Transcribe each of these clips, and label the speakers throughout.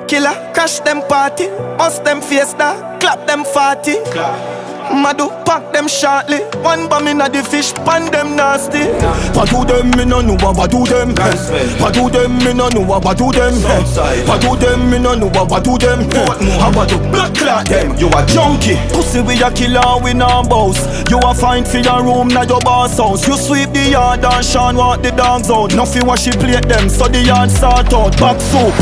Speaker 1: killer, crash them party, bust them fiesta, clap them 40. Madu pack them shortly. One bomb inna the fish pan them nasty. What do them me no know what do them. What do them me no know what do them. What do them me no know what do them. How about the blood clot them? You a junkie. Pussy we a killer we no boss. You a find for your room na your boss house. You sweep the yard and Sean walk the dogs out. Nothing wash she plate them so the yard sort out. Back soup.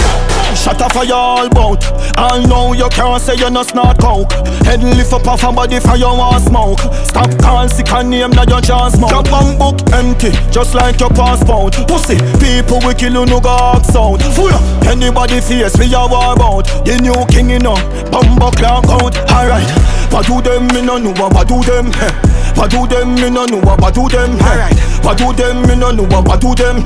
Speaker 1: Shut up for you all bout. I know you can't say you no snort coke. Head lift up off a body for you want smoke. Stop call sick and name that you just smoke. Your bank book empty, just like your passport. Pussy, people we kill you no go ask out. Full up, anybody face we a war about. The new king you know, bumbo clock out. Alright, what do them me no know what do them. What do them me no know what do them. Alright, what do them me no know what do them.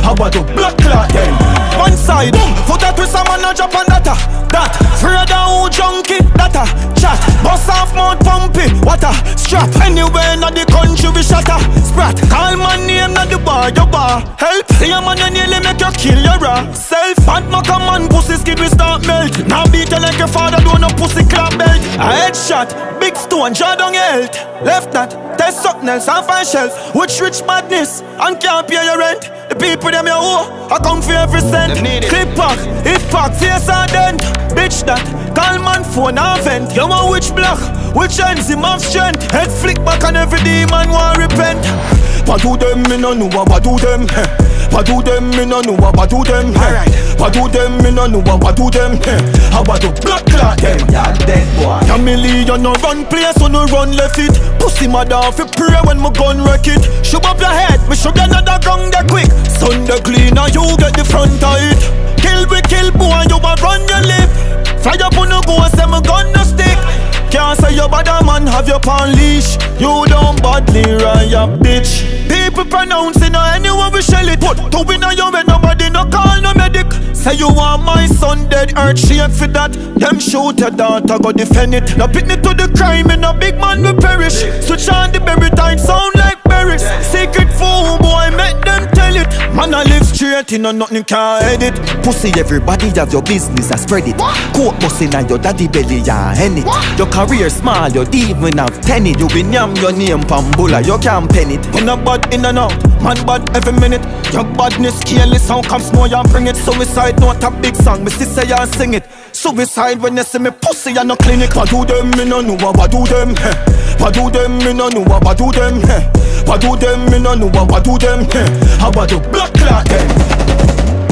Speaker 1: How about the blood clot them? One side, foot a twist a man a drop on data. That, afraid of who junkie, data. Chat, bust off mouth pumpy, water. Strap, anywhere in the country we shatter. Sprat, call my name na the bar, your bar. Help, see a man you nearly make you kill your self. Bad muck a man, pussy skin we start melt. Now beat you like your father do no pussy clap belt. A headshot, big stone, draw down your health. Left that, test something else and find shelf. Which rich madness, and can't pay your rent. The people them you owe, I come for every cent. Clip pack, hip pack, face and dent. Bitch that, call man phone and vent. You want which block, which enzyme of strength. Head flick back and every demon want repent. What do them me no know what do them. What do them me no know what do them. What do them me no know what do them. How about the blood clot them? Yeah, dead boy. Yeah, me lead you no run place so no run left it. Pussy mother fi pray when my gun wreck it. Shoot up your head, me shoot another gun there quick. Sunday cleaner, you get the front of it. Kill we kill boy, you a run your lip. Fly up on the go, say my gun no stick. Can't say you bad a man, have your pan leash. You don't badly run your bitch. People pronouncing anywhere we shell it. Put two in your head, nobody no call no medic. Say you want my son dead, earth shape for that. Them shoot your daughter, go defend it. Now pick me to the crime and a big man will perish. Switch on the berry time, sound like berries. Secret fool boy, make them tell it. Man I live straight, you know nothing can edit. Pussy everybody have your business and spread it. Coke busting on your daddy belly, yeah, hen it. Your career small, you even have penny. You win yam your name pambula, you can't pen it. When a bad in and out, man bad every minute. Your badness careless, sound comes more and bring it. Suicide not a big song, me sister ya sing it. Suicide when you see me pussy and no clinic. What do them me no know what do them. What do them me no know what do them. What do them me no know what do them. How about the blood clot them?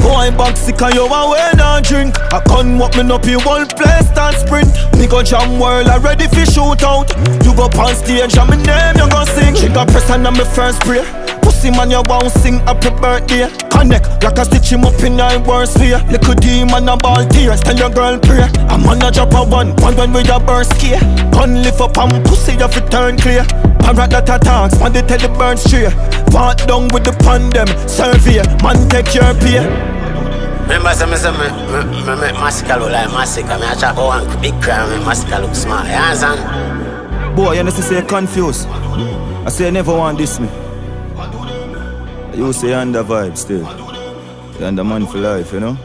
Speaker 1: Boy back sick and you away and drink. I can't walk me up in one place and sprint. Me go jam world ready for shoot out. You go on stage and me name you go sing. She got press and me first spray. Pussy man you won't sing happy birthday. Connect like a stitch him up in my worst fear. Little demon a ball tears, tell your girl pray. I'm on a drop a one when we a burst scare. Gun lift up and pussy you fi turn clear. Parrot that attacks, man they tell the bird straight. Part down with the pandem, survey, man take your pay.
Speaker 2: Remember some me massacre look like massacre. Me a chop one big crime, me massacre look smart. You understand?
Speaker 1: Boy, you know say you're confused. I say you never want this me. You say you're under vibe still. You're under man for life, you know?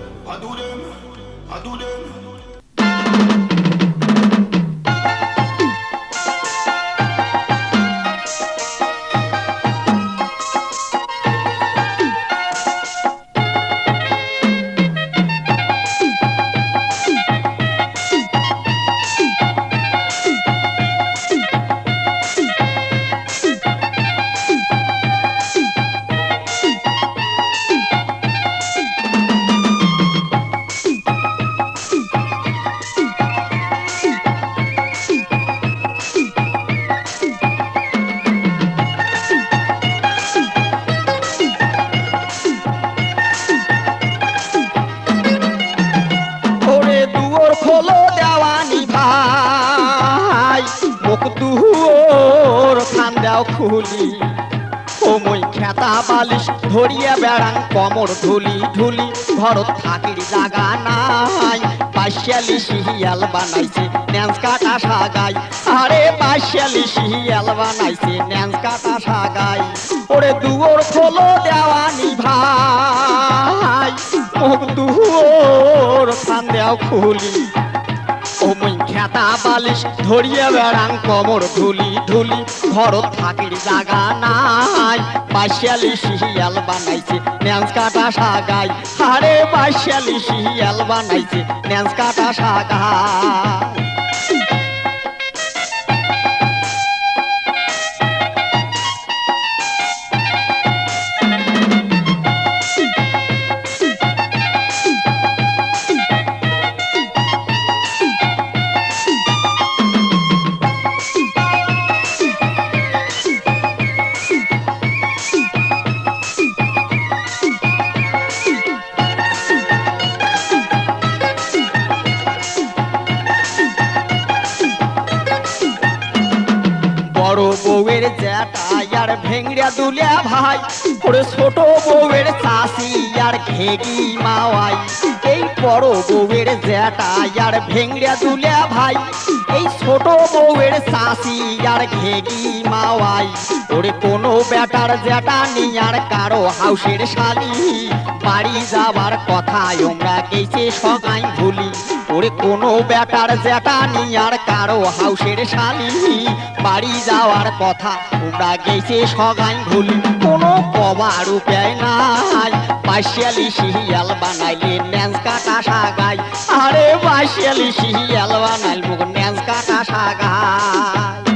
Speaker 3: খুলি ও মই খেতা বালিশ ধরিয়া বেড়াং কমর ধুলি ধুলি ঘর থাকির জাগা নাই পাশালি শিয়াল বানাইছে ন্যান্স কাটা সাগাই আরে পাশালি শিয়াল বানাইছে ন্যান্স কাটা সাগাই ওরে দুয়ার খোলো দেওয়ানি ভাই মুখ দুয়ার খান দেও খুলি ও মুই খেতা বালিশ ধরিয়ে বেড়াং কমর ঢুলি ঢুলি ঘরত থাকির জাগা নাই বাইশালি শিয়াল বানাইছে ন্যান্স কাটা সাগাই আরে বাইশালি শিয়াল বানাইছে ন্যান্স কাটা সাগাই বড় বউয়ের জ্যাঠা আর ভেংড়া দুলিয়া ভাই ওরে ছোট বউয়ের চাষি আর ঘেগি মাওয়াই এই বড় বউয়ের জ্যাঠা আর ভেংড়া দুলিয়া ভাই এই ছোট বউয়ের চাষি আর ঘেগি মাওয়াই ওরে কোনো বেটার জ্যাঠা নিয়ার কারো হাউসের শালি বাড়ি যাবার কথা আমরা গেছে সগাই ভুলি ওরে কোনো বেটার জ্যাঠা নিয়ার কারো হাউসের শালি বাড়ি যাওয়ার কথা তোমরা গেছে সগাই ভুলি কোনো কবার উপায় নাই বাইশালি শিয়াল বানাইলে ন্যান্স কাটা সাগাই আরে বাইশালি শিয়াল বানাইল মুখ ন্যান্স কাটা সাগাই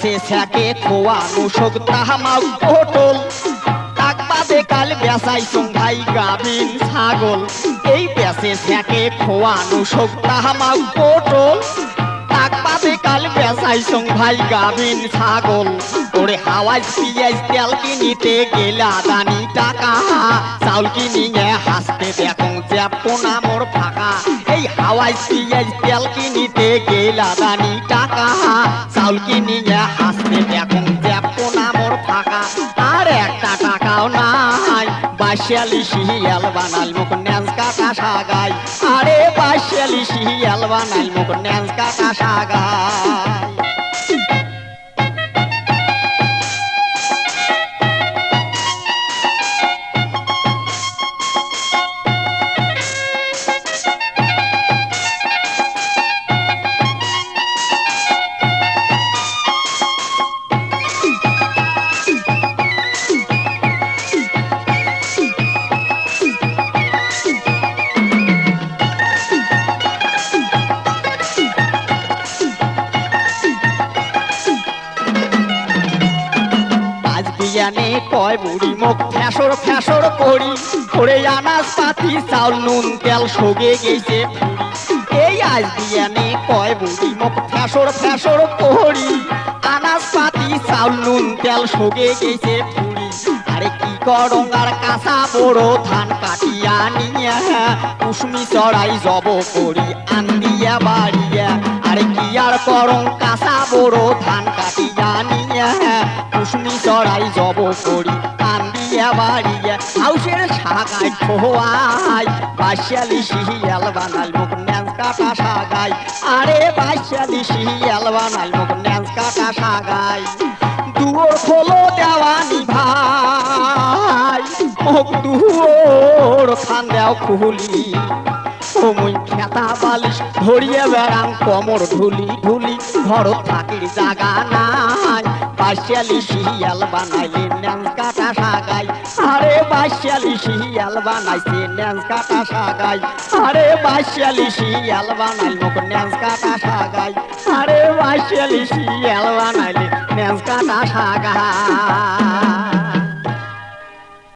Speaker 3: বেসে থাকে খোয়ানো শোক তাহামাও পটল তাকবাদে কাল বেসাই ভাই গাবিন ছাগল এই বেসে থাকে খোয়ানো শোক তাহামাও পটল তাকবাদে কাল বেসাই ভাই গাবিন ছাগল ওরে হাওয়াজ পিঁয়াজ তেল কিনিতে গেলা দানি টাকা চাউল কিনিয়ে হাসতে দেখো জ্যাপো না মোর ফাঁকা এই হাওয়াজ পিঁয়াজ তেল কিনিতে গেলা দানি টাকা চাউল কিনিয়ে হাসতে দেখো জ্যাপো না মোর ফাঁকা আর একটা টাকাও নাই বাইশালি শিয়াল বানাল মুখ ন্যান্স কাটা সাগাই আরে বাইশালি শিয়াল বানাল মুখ ন্যান্স কাটা সাগাই জানে কয় বুড়ি মুখ ফ্যাসর ফ্যাসর করি করে আনাজ পাতি চাউল নুন তেল সগে গেছে এই আজ দিয়ানে কয় বুড়ি মুখ ফ্যাসর ফ্যাসর করি আনাজ পাতি চাউল নুন তেল সগে গেছে আরে কি করং আর কাঁচা বড় ধান কাটিয়া নিয়া কুসুমি চড়াই জব করি আন্দিয়া বাড়িয়া আরে কি আর করং কাঁচা বড় ধান কাটিয়া নিয়া কুসুমি চড়াই জব করি আন্দিয়া বাড়িয়া হাউসের সাগাই খোয়াই বাইশালি শিয়াল বানাল মুখ ন্যান্স কাটা সাগাই আরে বাইশালি শিয়াল বানাল মুখ ন্যান্স কাটা সাগাই দুয়োর খোলো দেওয়ানি ভাই মুখ দুয়োর খান দেও খুলি ও মুই খেতা বালিশ ধরিয়ে বেড়াং কমর ঢুলি ঢুলি ঘরত থাকির জাগা নাই বাইশালি শিয়াল বানাইলে ন্যান্স কাটা সাগাই আরে বাইশালি শিয়াল বানাইছে ন্যান্স কাটা সাগাই আরে বাইশালি শিয়াল বানাইল মুখ ন্যান্স কাটা সাগাই আরে বাইশালি শিয়াল বানাইলে ন্যান্স কাটা সাগাই